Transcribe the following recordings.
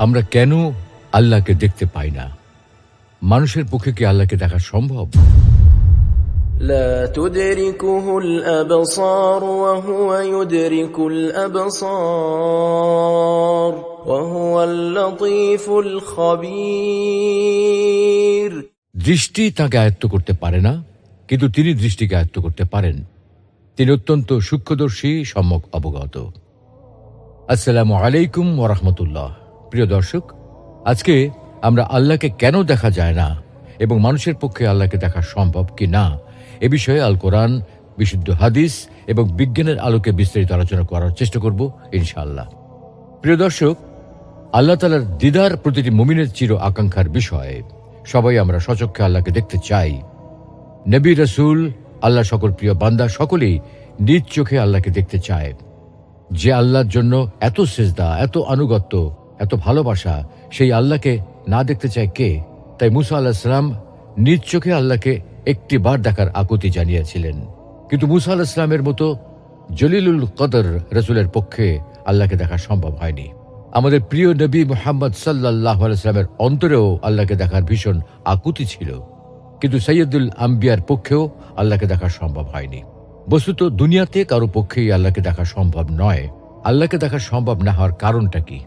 আমরা কেন আল্লাহকে দেখতে পাই না? মানুষের পক্ষে কি আল্লাহকে দেখা সম্ভব? لا تدركه الأبصار وهو يدرك الأبصار وهو اللطيف الخبير। দৃষ্টি তাকে আয়ত্ত করতে পারে না, কিন্তু তিনি দৃষ্টিকে আয়ত্ত করতে পারেন। তিনি অত্যন্ত সূক্ষ্মদর্শী, সম্যক অবগত। আসসালামু আলাইকুম ওয়া রাহমাতুল্লাহ। প্রিয় দর্শক, আজকে আমরা আল্লাহকে কেন দেখা যায় না এবং মানুষের পক্ষে আল্লাহকে দেখা সম্ভব কি না এ বিষয়ে আল কোরআন, বিশুদ্ধ হাদিস এবং বিজ্ঞানের আলোকে বিস্তারিত আলোচনা করার চেষ্টা করব ইনশাআল্লাহ। প্রিয় দর্শক, আল্লাহ তাআলার দিদার প্রতিটি মুমিনের চির আকাঙ্ক্ষার বিষয়। সবাই আমরা সচক্ষে আল্লাহকে দেখতে চাই। নবী, রাসূল, আল্লাহ সকল প্রিয় বান্দা সকলেই নিজ চোখে আল্লাহকে দেখতে চায়। যে আল্লাহর জন্য এত সিজদা, এত আনুগত্য, এত ভালোবাসা, সেই আল্লাহকে না দেখতে চায় কে? তাই মুসা আলাইহিস সালাম নিজ চোখে আল্লাহকে একটি বার দেখার আকুতি জানিয়েছিলেন। কিন্তু মুসা আলাইহিস সালামের মতো জলিলুল কদর রাসূলের পক্ষে আল্লাহকে দেখা সম্ভব হয়নি। আমাদের প্রিয় নবী মুহাম্মদ সাল্লাল্লাহু আলাইহি ওয়াসাল্লামের অন্তরেও আল্লাহকে দেখার ভীষণ আকুতি ছিল, কিন্তু সাইয়্যিদুল আম্বিয়ার পক্ষেও আল্লাহকে দেখা সম্ভব হয়নি। বস্তুত দুনিয়াতে কারো পক্ষেই আল্লাহকে দেখা সম্ভব নয়। আল্লাহকে দেখা সম্ভব না হওয়ার কারণটা কি?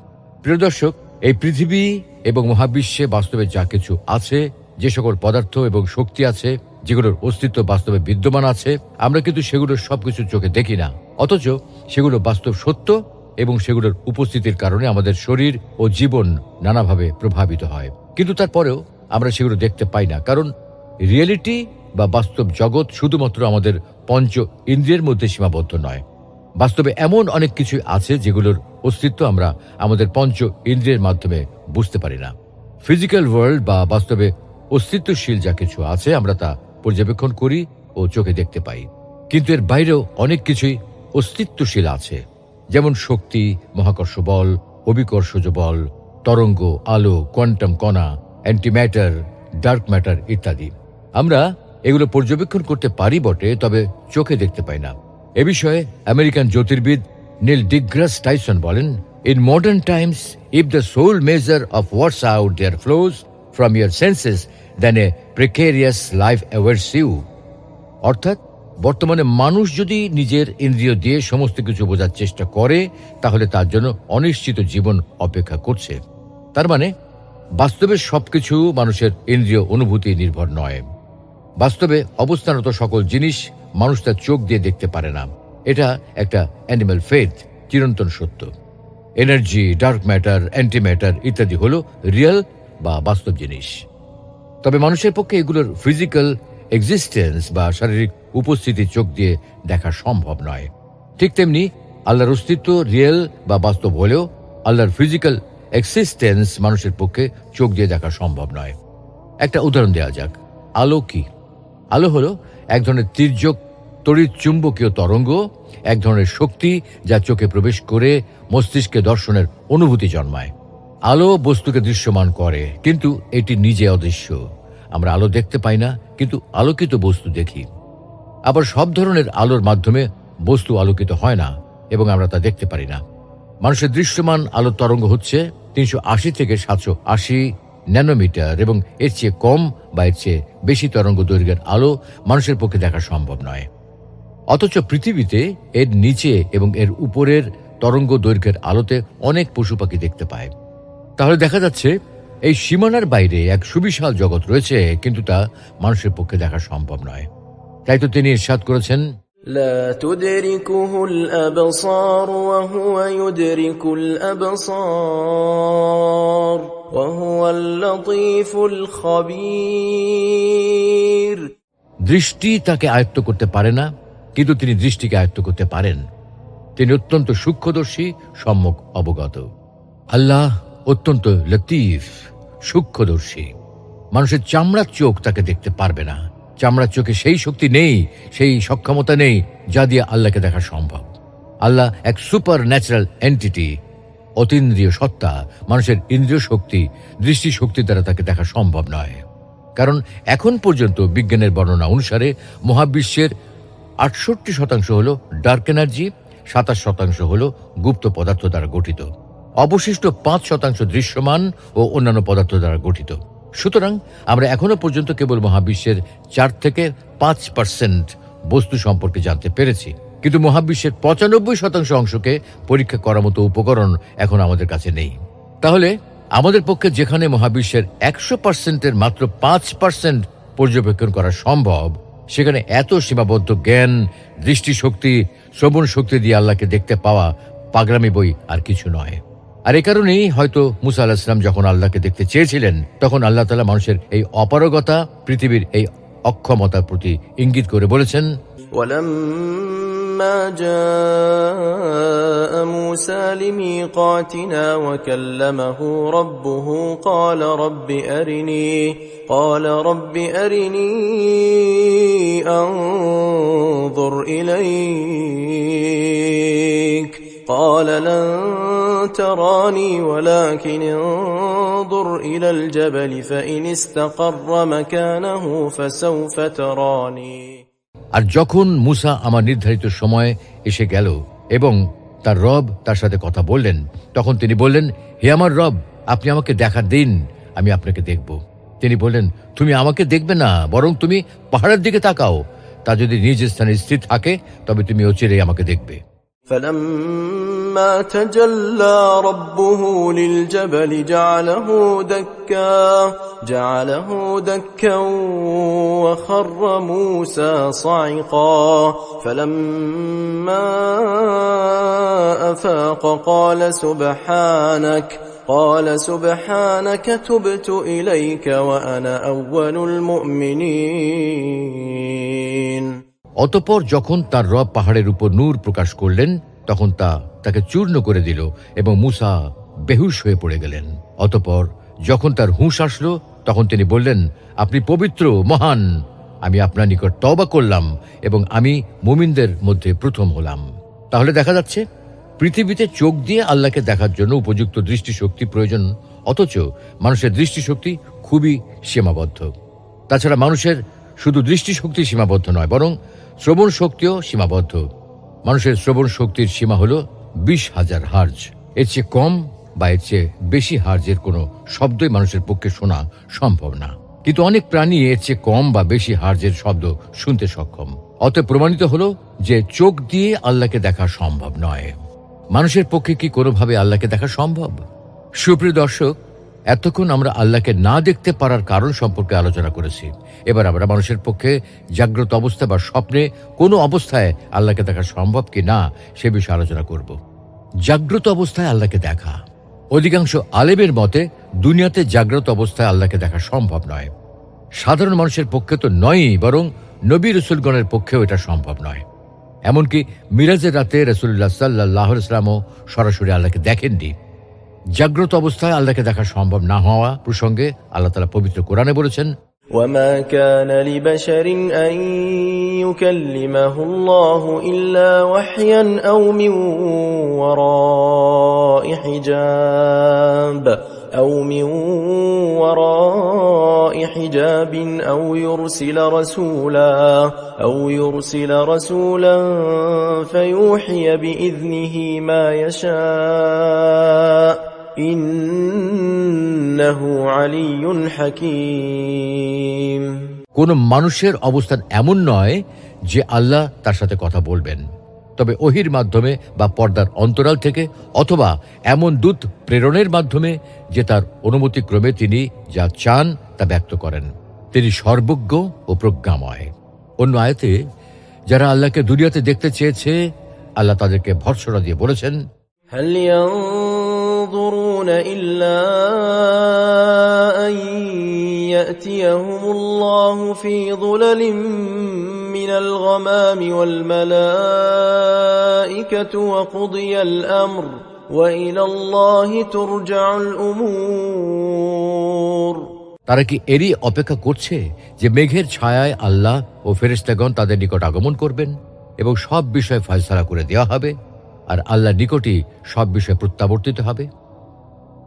প্রিয় দর্শক, এই পৃথিবী এবং মহাবিশ্বে বাস্তবে যা কিছু আছে, যে সকল পদার্থ এবং শক্তি আছে, যেগুলোর অস্তিত্ব বাস্তবে বিদ্যমান আছে, আমরা কিন্তু সেগুলোর সবকিছু চোখে দেখি না। অথচ সেগুলো বাস্তব সত্য এবং সেগুলোর উপস্থিতির কারণে আমাদের শরীর ও জীবন নানাভাবে প্রভাবিত হয়। কিন্তু তারপরেও আমরা সেগুলো দেখতে পাই না, কারণ রিয়েলিটি বা বাস্তব জগৎ শুধুমাত্র আমাদের পঞ্চ ইন্দ্রিয়ের মধ্যে সীমাবদ্ধ নয়। বাস্তবে এমন অনেক কিছু আছে যেগুলোর অস্তিত্ব আমরা আমাদের পঞ্চ ইন্দ্রিয়ের মাধ্যমে বুঝতে পারি না। ফিজিক্যাল ওয়ার্ল্ড বা বাস্তবে অস্তিত্বশীল যা কিছু আছে আমরা তা পর্যবেক্ষণ করি ও চোখে দেখতে পাই, কিন্তু এর বাইরেও অনেক কিছুই অস্তিত্বশীল আছে, যেমন শক্তি, মহাকর্ষ বল, অভিকর্ষজ বল, তরঙ্গ, আলো, কোয়ান্টাম কণা, অ্যান্টিম্যাটার, ডার্ক ম্যাটার ইত্যাদি। আমরা এগুলো পর্যবেক্ষণ করতে পারি বটে, তবে চোখে দেখতে পাই না। এ বিষয়ে আমেরিকান জ্যোতির্বিদ নীল ডিগ্রাস টাইসন বলেন, in modern times if the sole measure of what's out there flows from your senses then a precarious life awaits you. অর্থাৎ বর্তমানে মানুষ যদি নিজের ইন্দ্রিয় দিয়ে সমস্ত কিছু বোঝার চেষ্টা করে, তাহলে তার জন্য অনিশ্চিত জীবন অপেক্ষা করছে। তার মানে বাস্তবে সবকিছু মানুষের ইন্দ্রিয় অনুভূতি নির্ভর নয়। বাস্তবে অবস্থানত সকল জিনিস মানুষ তার চোখ দিয়ে দেখতে পারে না। এটা একটা অ্যানিম্যাল ফেথ, চিরন্তন সত্য। এনার্জি, ডার্ক ম্যাটার, অ্যান্টিম্যাটার ইত্যাদি হলো রিয়েল বা বাস্তব জিনিস। তবে মানুষের পক্ষে এগুলোর ফিজিক্যাল এক্সিস্টেন্স বা শারীরিক উপস্থিতি চোখ দিয়ে দেখা সম্ভব নয়। ঠিক তেমনি আল্লাহর অস্তিত্ব রিয়েল বা বাস্তব হলেও আল্লাহর ফিজিক্যাল এক্সিস্টেন্স মানুষের পক্ষে চোখ দিয়ে দেখা সম্ভব নয়। একটা উদাহরণ দেওয়া যাক। আলো কি? আলো হলো এক ধরনের তির্যক তড়িৎ চুম্বকীয় তরঙ্গ, এক ধরনের শক্তি যা চোখে প্রবেশ করে মস্তিষ্কে দর্শনের অনুভূতি জন্মায়। আলো বস্তুকে দৃশ্যমান করে, কিন্তু এটি নিজে অদৃশ্য। আমরা আলো দেখতে পাই না, কিন্তু আলোকিত বস্তু দেখি। আবার সব ধরনের আলোর মাধ্যমে বস্তু আলোকিত হয় না এবং আমরা তা দেখতে পারি না। মানুষের দৃশ্যমান আলোর তরঙ্গ হচ্ছে 380 থেকে 780 ন্যানোমিটার, এবং এর চেয়ে কম বা এর চেয়ে বেশি তরঙ্গ দৈর্ঘ্যের আলো মানুষের পক্ষে দেখা সম্ভব নয়। অথচ পৃথিবীতে এর নিচে এবং এর উপরের তরঙ্গ দৈর্ঘ্যের আলোতে অনেক পশু পাখি দেখতে পায়। তাহলে দেখা যাচ্ছে এই সীমানার বাইরে এক সুবিশাল জগৎ রয়েছে, কিন্তু তা মানুষের পক্ষে দেখা সম্ভব নয়। তাই তো তিনি ইরশাদ করেছেন, لا تدركه الأبصار وهو يدرك الأبصار وهو اللطيف الخبير। দৃষ্টি তাকে আয়ত্ত করতে পারে না, কিন্তু তিনি দৃষ্টিকে আয়ত্ত করতে পারেন। তিনি অত্যন্ত সূক্ষ্মদর্শী, সম্যক অবগত। আল্লাহ অত্যন্ত লতিফ, সূক্ষ্মদর্শী। মানুষের চামড়ার চোখ তাকে দেখতে পারবে না। চামড়ার চোখে সেই শক্তি নেই, সেই সক্ষমতা নেই যা দিয়ে আল্লাহকে দেখা সম্ভব। আল্লাহ এক সুপার ন্যাচারাল এন্টিটি, অতীন্দ্রিয় সত্তা। মানুষের ইন্দ্রিয় শক্তি, দৃষ্টি শক্তি দ্বারা তাকে দেখা সম্ভব নয়। কারণ এখন পর্যন্ত বিজ্ঞানের বর্ণনা অনুসারে মহাবিশ্বের 68% হল ডার্ক এনার্জি, 27% হল গুপ্ত পদার্থ দ্বারা গঠিত। অবশিষ্ট 5% দৃশ্যমান ও অন্যান্য পদার্থ দ্বারা গঠিত। সুতরাং আমরা এখনো পর্যন্ত কেবল মহাবিশ্বের 4 থেকে 5% বস্তু সম্পর্কে জানতে পেরেছি, কিন্তু মহাবিশ্বের 95% অংশকে পরীক্ষা করার মতো উপকরণ এখন আমাদের কাছে নেই। তাহলে আমাদের পক্ষে যেখানে মহাবিশ্বের 100%-এর মাত্র 5% পর্যবেক্ষণ করা সম্ভব, সেখানে এত সীমাবদ্ধ জ্ঞান, দৃষ্টিশক্তি, শ্রবণ শক্তি দিয়ে আল্লাহকে দেখতে পাওয়া পাগলামি বই আর কিছু নয়। আর এ কারণেই হয়তো মুসা আলাইহিস সালাম যখন আল্লাহকে দেখতে চেয়েছিলেন, তখন আল্লাহ তাআলা মানুষের এই অপারগতা, পৃথিবীর এই অক্ষমতার প্রতি ইঙ্গিত করে বলেছেন, ولما جاء موسى لميقاتنا وكلمه ربه قال رب أرني أنظر إليك قال لن تراني ولكن انظر إلى الجبل فإن استقر مكانه فسوف تراني। আর যখন মুসা আমার নির্ধারিত সময় এসে গেল এবং তার রব তার সাথে কথা বললেন, তখন তিনি বললেন, হে আমার রব, আপনি আমাকে দেখা দিন, আমি আপনাকে দেখব। তিনি বললেন, তুমি আমাকে দেখবে না, বরং তুমি পাহাড়ের দিকে তাকাও, তা যদি নিজ স্থানে স্থির থাকে তবে তুমি অচিরেই আমাকে দেখবে। فلما تجلى ربه للجبل جعله دكا وخر موسى صعقا فلما أفاق قال سبحانك تبت إليك وأنا أول المؤمنين। অতঃপর যখন তার রব পাহাড়ের উপর নূর প্রকাশ করলেন, তখন তাকে চূর্ণ করে দিল এবং মুসা বেহুশ হয়ে পড়ে গেলেন। অতঃপর যখন তার হুঁশ আসলো, তখন তিনি বললেন, আপনি পবিত্র, মহান, আমি আপনার নিকট তওবা করলাম এবং আমি মুমিনদের মধ্যে প্রথম হলাম। তাহলে দেখা যাচ্ছে পৃথিবীতে চোখ দিয়ে আল্লাহকে দেখার জন্য উপযুক্ত দৃষ্টিশক্তি প্রয়োজন, অথচ মানুষের দৃষ্টিশক্তি খুবই সীমাবদ্ধ। তাছাড়া মানুষের শুধু দৃষ্টিশক্তি সীমাবদ্ধ নয়, বরং শ্রবণ শক্তিও সীমাবদ্ধ। মানুষের শ্রবণ শক্তির সীমা হল 20,000 হার্জ। এর চেয়ে কম বা এর চেয়ে বেশি হার্জের কোনো শব্দই মানুষের পক্ষে শোনা সম্ভব না। কিন্তু অনেক প্রাণী এর চেয়ে কম বা বেশি হার্জের শব্দ শুনতে সক্ষম। অতএব প্রমাণিত হলো যে চোখ দিয়ে আল্লাহকে দেখা সম্ভব নয়। মানুষের পক্ষে কি কোনোভাবে আল্লাহকে দেখা সম্ভব? সুপ্রিয় দর্শক, এতক্ষণ আমরা আল্লাহকে না দেখতে পারার কারণ সম্পর্কে আলোচনা করেছি। এবার আমরা মানুষের পক্ষে জাগ্রত অবস্থা বা স্বপ্নে কোনো অবস্থায় আল্লাহকে দেখা সম্ভব কি না সে বিষয়ে আলোচনা করব। জাগ্রত অবস্থায় আল্লাহকে দেখা, অধিকাংশ আলেমের মতে দুনিয়াতে জাগ্রত অবস্থায় আল্লাহকে দেখা সম্ভব নয়। সাধারণ মানুষের পক্ষে তো নয়ই, বরং নবী রাসূলগণের পক্ষেও এটা সম্ভব নয়। এমনকি মিরাজের রাতে রাসূলুল্লাহ সাল্লাল্লাহু আলাইহি ওয়াসাল্লামও সরাসরি আল্লাহকে দেখেননি। জাগ্রত অবস্থায় আল্লাহকে দেখা সম্ভব না হওয়া প্রসঙ্গে আল্লাহ তাআলা পবিত্র কোরআনে বলেছেন, وما كان لبشر أن يكلمه الله إلا وحيا أو من وراء حجاب أو يرسل رسولا فيوحي بإذنه ما يشاء ইন্নাহু আলিয়্যুন হাকীম। কোন মানুষের অবস্থান এমন নয় যে আল্লাহ তার সাথে কথা বলবেন, তবে ওহির মাধ্যমে বা পর্দার অন্তরাল থেকে, অথবা এমন দূত প্রেরণের মাধ্যমে যে তার অনুমতিক্রমে তিনি যা চান তা ব্যক্ত করেন। তিনি সর্বজ্ঞ ও প্রজ্ঞাময়। অন্য আয়াতে যারা আল্লাহকে দুনিয়াতে দেখতে চেয়েছে, আল্লাহ তাদেরকে ভর্ৎসনা দিয়ে বলেছেন, هل ينظرون إلا أن يأتيهم الله في ظلل من الغمام والملائكة وقضي الأمر وإلى الله ترجع الأمور। তারা কি এরই অপেক্ষা করছে যে মেঘের ছায়ায় আল্লাহ ও ফেরেশতাগণ তাদের নিকট আগমন করবেন এবং সব বিষয় ফয়সালা করে দেওয়া হবে, আর আল্লাহর নিকটই সব বিষয় প্রত্যাবর্তিত হবে?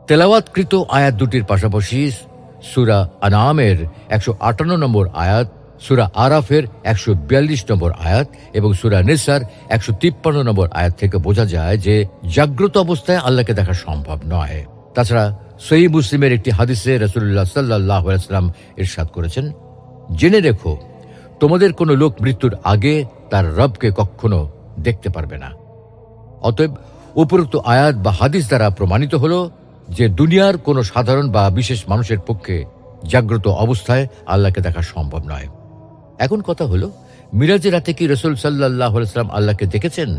তেলাওয়াতকৃত আয়াত দুটির পাশাপাশি সূরা আনআমের 158 নম্বর আয়াত সূরা আরাফের 142 নম্বর আয়াত এবং সূরা নিসার 153 নম্বর আয়াত থেকে বোঝা যায় যে জাগ্রত অবস্থায় আল্লাহকে দেখা সম্ভব নয়। তাছাড়া সহিহ মুসলিমের একটি হাদিসে রাসূলুল্লাহ সাল্লাল্লাহু আলাইহি ওয়াসাল্লাম ইরশাদ করেছেন, জেনে রেখো তোমাদের কোনো লোক মৃত্যুর আগে তার রবকে কখনো দেখতে পারবে না। অতএব উপরোক্ত আয়াত বা হাদিস দ্বারা প্রমাণিত হল যে দুনিয়ার কোনো সাধারণ বা বিশেষ মানুষের পক্ষে জাগ্রত অবস্থায় আল্লাহকে দেখা সম্ভব নয়। এখন কথা হলো, মিরাজের রাতে কি রাসূল সাল্লাল্লাহু আলাইহি ওয়াসাল্লাম আল্লাহকে দেখেছেন?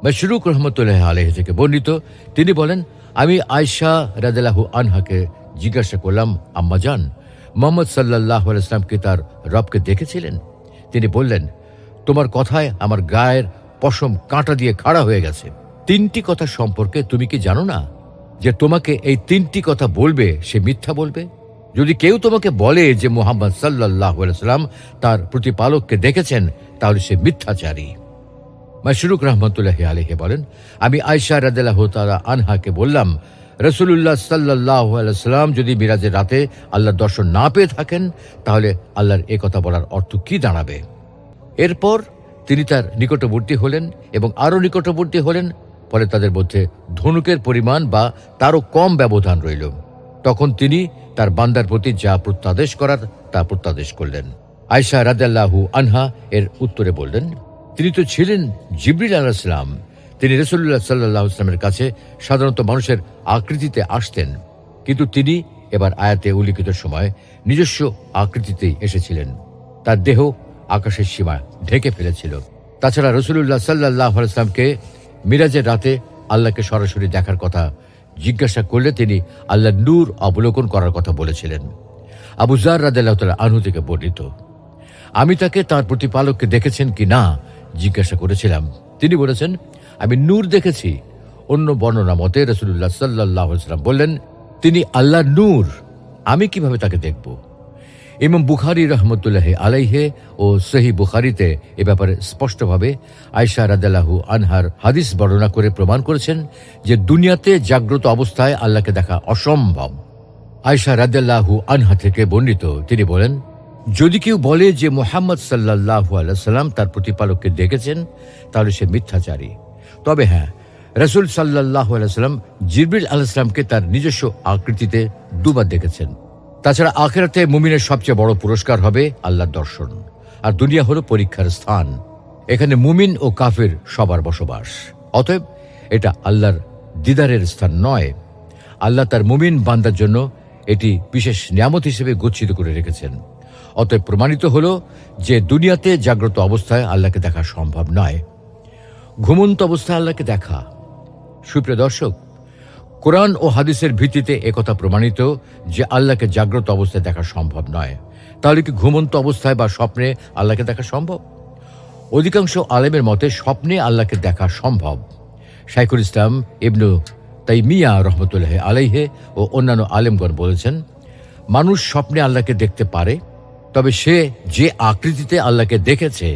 মাশরুক রহমতুল্লাহ আলাইহি থেকে বর্ণিত, তিনি বলেন, আমি আয়েশা রাদিয়াল্লাহু আনহাকে জিজ্ঞাসা করলাম, আম্মা জান, মুহাম্মদ সাল্লাল্লাহু আলাইহি ওয়াসাল্লাম কি তার রবকে দেখেছিলেন? তিনি বললেন, তোমার কথায় আমার গায়ের পশম কাঁটা দিয়ে খাড়া হয়ে গেছে। 3টি কথা সম্পর্কে তুমি কি জানো না যে তোমাকে এই 3টি কথা বলবে সে মিথ্যা বলবে? যদি কেউ তোমাকে বলে যে মুহাম্মদ সাল্লাল্লাহু আলাইহি ওয়াসাল্লাম তার প্রতিপালককে দেখেছেন, তাহলে সে মিথ্যাচারী। মাশরুক রহমতুল্লাহ আলাইহি বলেন, আমি আয়েশা রাদিয়াল্লাহু তাআলা আনহাকে বললাম, রাসূলুল্লাহ সাল্লাল্লাহু আলাইহি ওয়াসাল্লাম যদি মিরাজের রাতে আল্লাহর দর্শন না পেয়ে থাকেন, তাহলে আল্লাহর এই কথা বলার অর্থ কি দাঁড়াবে? এরপর তিনি তার নিকটবর্তী হলেন এবং আরও নিকটবর্তী হলেন। ফলে তাদের মধ্যে ধনুকের পরিমাণ বা তারও কম ব্যবধান রইল। তখন তিনি তার বান্দার প্রতি যা প্রত্যাদেশ করার তা প্রত্যাদেশ করলেন। আয়েশা রাদিয়াল্লাহু আনহা এর উত্তরে বললেন, তিনি তো ছিলেন জিবরিল আলাইহিস সালাম। তিনি রাসূলুল্লাহ সাল্লাল্লাহু আলাইহি ওয়াসাল্লামের কাছে সাধারণত মানুষের আকৃতিতে আসতেন, কিন্তু তিনি এবার আয়াতে উল্লিখিত সময় নিজস্ব আকৃতিতেই এসেছিলেন। তার দেহ আকাশের সীমা ঢেকে ফেলেছিল। তাছাড়া রাসূলুল্লাহ সাল্লাল্লাহু আলাইহি ওয়াসাল্লামকে মিরাজের রাতে আল্লাহকে সরাসরি দেখার কথা জিজ্ঞাসা করলে তিনি আল্লাহর নূর অবলোকন করার কথা বলেছিলেন। আবু যার রাদিয়াল্লাহু তাআলা আনহু থেকে বর্ণিত, আমি তাকে তার প্রতিপালককে দেখেছেন কি না জিজ্ঞাসা করেছিলাম। তিনি বলেছেন, আমি নূর দেখেছি। অন্য বর্ণনা মতে রাসূলুল্লাহ সাল্লাল্লাহু আলাইহি ওয়াসাল্লাম বললেন, তিনি আল্লাহর নূর, আমি কিভাবে তাকে দেখব? ইমাম বুখারী রহমতুল্লাহ আলাইহি ও সহিহ বুখারীতে এ ব্যাপারে স্পষ্টভাবে আয়েশা রাদিয়াল্লাহু আনহার হাদিস বর্ণনা করে প্রমাণ করেছেন যে দুনিয়াতে জাগ্রত অবস্থায় আল্লাহকে দেখা অসম্ভব। আয়েশা রাদিয়াল্লাহু আনহা থেকে বর্ণিত, তিনি বলেন, যদি কেউ বলে যে মুহাম্মদ সাল্লাল্লাহু আলাইহি ওয়াসাল্লাম তার প্রতিপালককে দেখেছেন, তাহলে সে মিথ্যাচারী। তবে হ্যাঁ, রাসূল সাল্লাল্লাহু আলাইহি ওয়াসাল্লাম জিবরিল আলাইহিস সালামকে তার নিজস্ব আকৃতিতে দুবার দেখেছেন। তাছাড়া আখিরাতে মুমিনের সবচেয়ে বড় পুরস্কার হবে আল্লাহর দর্শন, আর দুনিয়া হলো পরীক্ষার স্থান। এখানে মুমিন ও কাফের সবার বসবাস। অতএব এটা আল্লাহর দিদারের স্থান নয়। আল্লাহ তার মুমিন বান্দার জন্য এটি বিশেষ নিয়ামত হিসেবে গচ্ছিত করে রেখেছেন। অতএব প্রমাণিত হলো যে দুনিয়াতে জাগ্রত অবস্থায় আল্লাহকে দেখা সম্ভব নয়। ঘুমন্ত অবস্থায় আল্লাহকে দেখা, সুপ্রিয় দর্শক, কোরআন ও হাদিসের ভিত্তিতে একথা প্রমাণিত যে আল্লাহকে জাগ্রত অবস্থায় দেখা সম্ভব নয়। তাহলে কি ঘুমন্ত অবস্থায় বা স্বপ্নে আল্লাহকে দেখা সম্ভব? অধিকাংশ আলেমের মতে স্বপ্নে আল্লাহকে দেখা সম্ভব। শাইখুল ইসলাম ইবনু তাইমিয়া রহমতুল্লাহ আলাইহি ও অন্যান্য আলেমগণ বলেছেন, মানুষ স্বপ্নে আল্লাহকে দেখতে পারে, তবে সে যে আকৃতিতে আল্লাহকে দেখেছে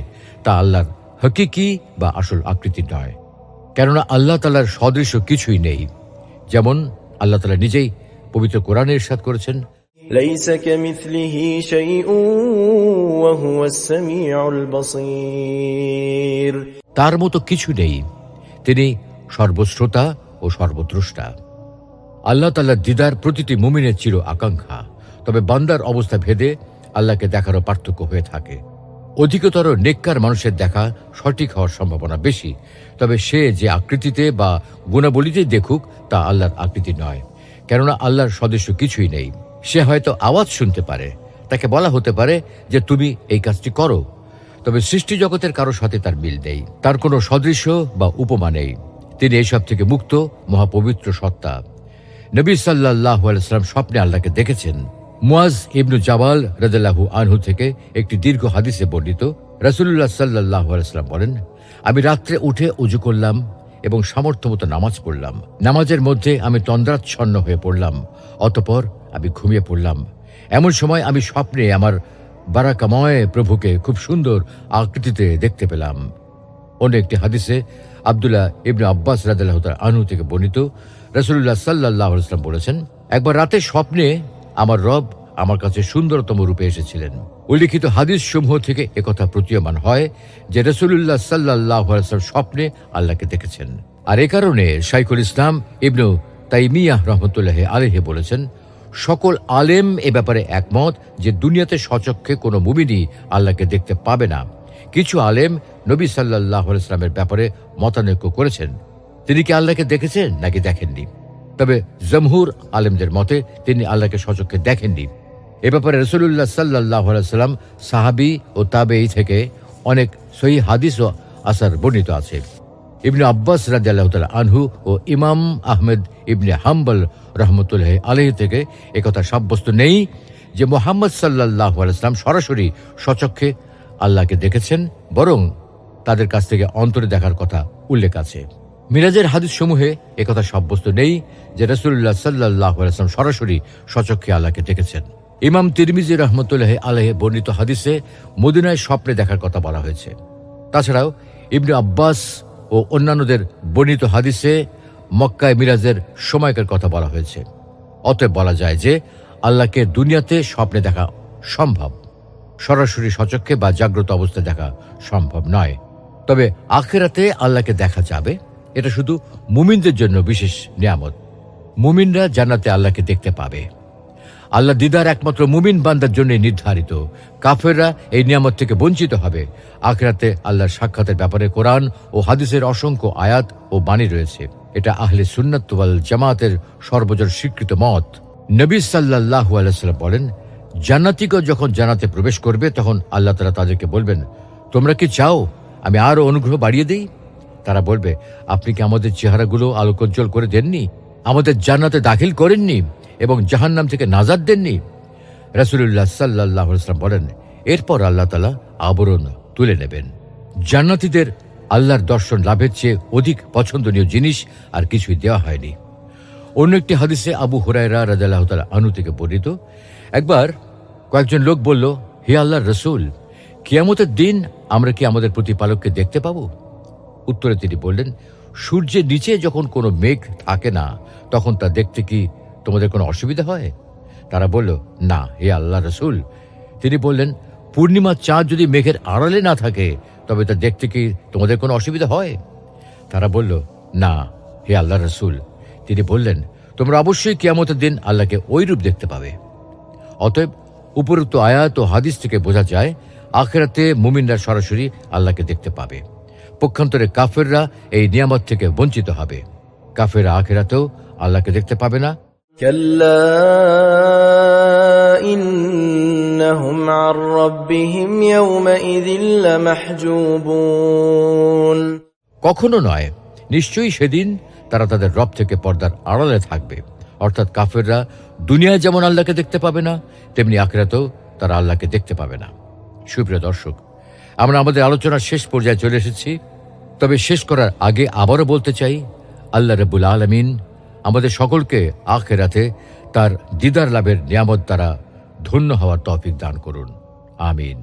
তা আল্লাহর হকিকি বা আসল আকৃতি নয়। কেননা আল্লাহ তাআলার সদৃশ কিছুই নেই। যেমন আল্লাহ তাআলা নিজেই পবিত্র কোরআনে ইরশাদ করেছেন, লাইসা কামিথলিহি শাইউন ওয়া হুয়াস সামিউল বাসীর, তার মতো কিছু নেই, তিনি সর্বশ্রোতা ও সর্বদ্রষ্টা। আল্লাহ তাআলার দিদার প্রতিটি মুমিনের চির আকাঙ্ক্ষা। তবে বান্দার অবস্থা ভেদে আল্লাহকে দেখারও পার্থক্য হয়ে থাকে। অধিকতর নেককার মানুষের দেখা সঠিক হওয়ার সম্ভাবনা বেশি, তবে সে যে আকৃতিতে বা গুণাবলীতেই দেখুক তা আল্লাহর আকৃতি নয়। কেননা আল্লাহর সদৃশ্য কিছুই নেই। সে হয়তো আওয়াজ শুনতে পারে, তাকে বলা হতে পারে যে তুমি এই কাজটি করো, তবে সৃষ্টি জগতের কারোর সাথে তার মিল নেই, তার কোনো সদৃশ্য বা উপমা নেই। তিনি এইসব থেকে মুক্ত মহাপবিত্র সত্তা। নবী সাল্লাল্লাহু আলাইহি ওয়াসাল্লাম স্বপ্নে আল্লাহকে দেখেছেন। মুয়াজ ইবনু জাবাল রাদিয়াল্লাহু আনহু থেকে একটি দীর্ঘ হাদিসে বর্ণিত, রাসূলুল্লাহ সাল্লাল্লাহু আলাইহি ওয়াসাল্লাম বলেন, আমি রাত্রে উঠে ওযু করলাম এবং সামর্থ্যমতো নামাজ পড়লাম। নামাজের মধ্যে আমি তন্দ্রাচ্ছন্ন হয়ে পড়লাম, অতঃপর আমি ঘুমিয়ে পড়লাম। এমন সময় আমি স্বপ্নে আমার বারাকাময় প্রভুকে খুব সুন্দর আকৃতিতে দেখতে পেলাম। অন্য একটি হাদিসে আব্দুল্লাহ ইবনে আব্বাস রাদিয়াল্লাহু তাআলা আনহু থেকে বর্ণিত, রাসূলুল্লাহ সাল্লাল্লাহু আলাইহি ওয়াসাল্লাম বলেছেন, একবার রাতে স্বপ্নে আমার রব আমার কাছে সুন্দরতম রূপে এসেছিলেন। উল্লিখিত হাদিস সমূহ থেকে একথা প্রতীয়মান হয় যে রাসূলুল্লাহ সাল্লাল্লাহু আলাইহি ওয়াসাল্লাম স্বপ্নে আল্লাহকে দেখেছেন। আর এ কারণে শাইখুল ইসলাম ইবনু তাইমিয়াহ রাহমাতুল্লাহ আলাইহি বলেছেন, সকল আলেম এ ব্যাপারে একমত যে দুনিয়াতে স্বচক্ষে কোনো মুমিনই আল্লাহকে দেখতে পাবে না। কিছু আলেম নবী সাল্লাল্লাহু আলাইহি ওয়াসাল্লামের ব্যাপারে মতানৈক্য করেছেন, তিনি কি আল্লাহকে দেখেছেন নাকি দেখেননি। তবে জমহুর আলেমদের মতে তিনি আল্লাহকে স্বচক্ষে দেখেননি। এ ব্যাপারে রাসূলুল্লাহ সাল্লাল্লাহু আলাইহি ওয়াসাল্লাম, সাহাবী ও তাবেঈ থেকে অনেক সহিহ হাদিস ও আসার বর্ণিত আছে। ইবনে আব্বাস রাদিয়াল্লাহু তাআলা আনহু ও ইমাম আহমেদ ইবনে হাম্বল রাহমাতুল্লাহি আলাইহি থেকে একথা সাব্যস্ত নেই যে মুহাম্মদ সাল্লাল্লাহু আলাইহি ওয়াসাল্লাম সরাসরি স্বচক্ষে আল্লাহকে দেখেছেন, বরং তাদের কাছ থেকে অন্তরে দেখার কথা উল্লেখ আছে। মিরাজের হাদিস সমূহে একথা সাব্যস্ত নেই যে রাসূলুল্লাহ সাল্লাল্লাহু আলাইহি ওয়াসাল্লাম সরাসরি স্বচক্ষে আল্লাহকে দেখেছেন। ইমাম তিরমিজি রাহমাতুল্লাহি আলাইহি বর্ণিত হাদিসে মদিনায় স্বপ্নে দেখার কথা বলা হয়েছে। তাছাড়াও ইবনে আব্বাস ও অন্যান্যদের বর্ণিত হাদিসে মক্কায় মিরাজের সময়কার কথা বলা হয়েছে। অতএব বলা যায় যে আল্লাহকে দুনিয়াতে স্বপ্নে দেখা সম্ভব, সরাসরি স্বচক্ষে বা জাগ্রত অবস্থায় দেখা সম্ভব নয়। তবে আখিরাতে আল্লাহকে দেখা যাবে, এটা শুধু মুমিনদের জন্য বিশেষ নিয়ামত। মুমিনরা জান্নাতে আল্লাহকে দেখতে পাবে। আল্লাহ দিদার একমাত্র মুমিন বান্দার জন্য নির্ধারিত। কাফেররা এই নিয়ামত থেকে বঞ্চিত হবে। আখিরাতে আল্লাহর সাক্ষাতের ব্যাপারে কোরআন ও হাদিসের অসংখ্য আয়াত ও বাণী রয়েছে। এটা আহলে সুন্নাত ওয়াল জামাতের সর্বজন স্বীকৃত মত। নবী সাল্লাল্লাহু আলাইহি ওয়াসাল্লাম বলেন, জান্নাতীগণ যখন জান্নাতে প্রবেশ করবে তখন আল্লাহ তাআলা তাদেরকে বলবেন, তোমরা কি চাও আমি আরো অনুগ্রহ বাড়িয়ে দেই? তারা বলবে, আপনি কি আমাদের চেহারাগুলো আলোকোজ্জ্বল করে দেননি, আমাদের জান্নাতে দাখিল করেননি এবং জাহান্নাম থেকে নাজাত দেননি? রাসূলুল্লাহ সাল্লাল্লাহু আলাইহি ওয়াসাল্লাম বলেন, এরপর আল্লাহ তাআলা আবরণ তুলে নেবেন। জান্নাতীদের আল্লাহর দর্শন লাভের চেয়ে অধিক পছন্দনীয় জিনিস আর কিছুই দেওয়া হয়নি। অন্য একটি হাদিসে আবু হুরায়রা রাদিয়াল্লাহু তাআলা আনহু থেকে বর্ণিত, একবার কয়েকজন লোক বলল, হে আল্লাহর রাসূল, কিয়ামতের দিন আমরা কি আমাদের প্রতিপালককে দেখতে পাবো? উত্তরে তিনি বললেন, সূর্যের নিচে যখন কোনো মেঘ থাকে না তখন তা দেখতে কি তোমাদের কোনো অসুবিধা হয়? তারা বলল, না হে আল্লাহর রাসূল। তিনি বললেন, পূর্ণিমার চাঁদ যদি মেঘের আড়ালে না থাকে তবে তা দেখতে কি তোমাদের কোনো অসুবিধা হয়? তারা বলল, না হে আল্লাহর রাসূল। তিনি বললেন, তোমরা অবশ্যই কিয়ামতের দিন আল্লাহকে ওই রূপ দেখতে পাবে। অতএব উপরোক্ত আয়াত ও হাদিস থেকে বোঝা যায় আখিরাতে মুমিনরা সরাসরি আল্লাহকে দেখতে পাবে। পক্ষান্তরে কাফেররা এই নিয়ামত থেকে বঞ্চিত হবে। কাফেররা আখিরাতেও আল্লাহকে দেখতে পাবে না। كلا إنهم عن ربهم يومئذ لمحجوبون। কখনো নয়, নিশ্চয়ই সেদিন তারা তাদের রব থেকে পর্দার আড়ালে থাকবে। অর্থাৎ কাফেররা দুনিয়ায় যেমন আল্লাহকে দেখতে পাবে না, তেমনি আখিরাতেও তারা আল্লাহকে দেখতে পাবে না। সুপ্রিয় দর্শক, আমরা আমাদের আলোচনার শেষ পর্যায়ে চলে এসেছি। তবে শেষ করার আগে আবারও বলতে চাই, আল্লাহ রাব্বুল আলামিন আমাদের সকলকে আখিরাতে তার দিদার লাভের নিয়ামত দ্বারা ধন্য হওয়ার তৌফিক দান করুন। আমিন।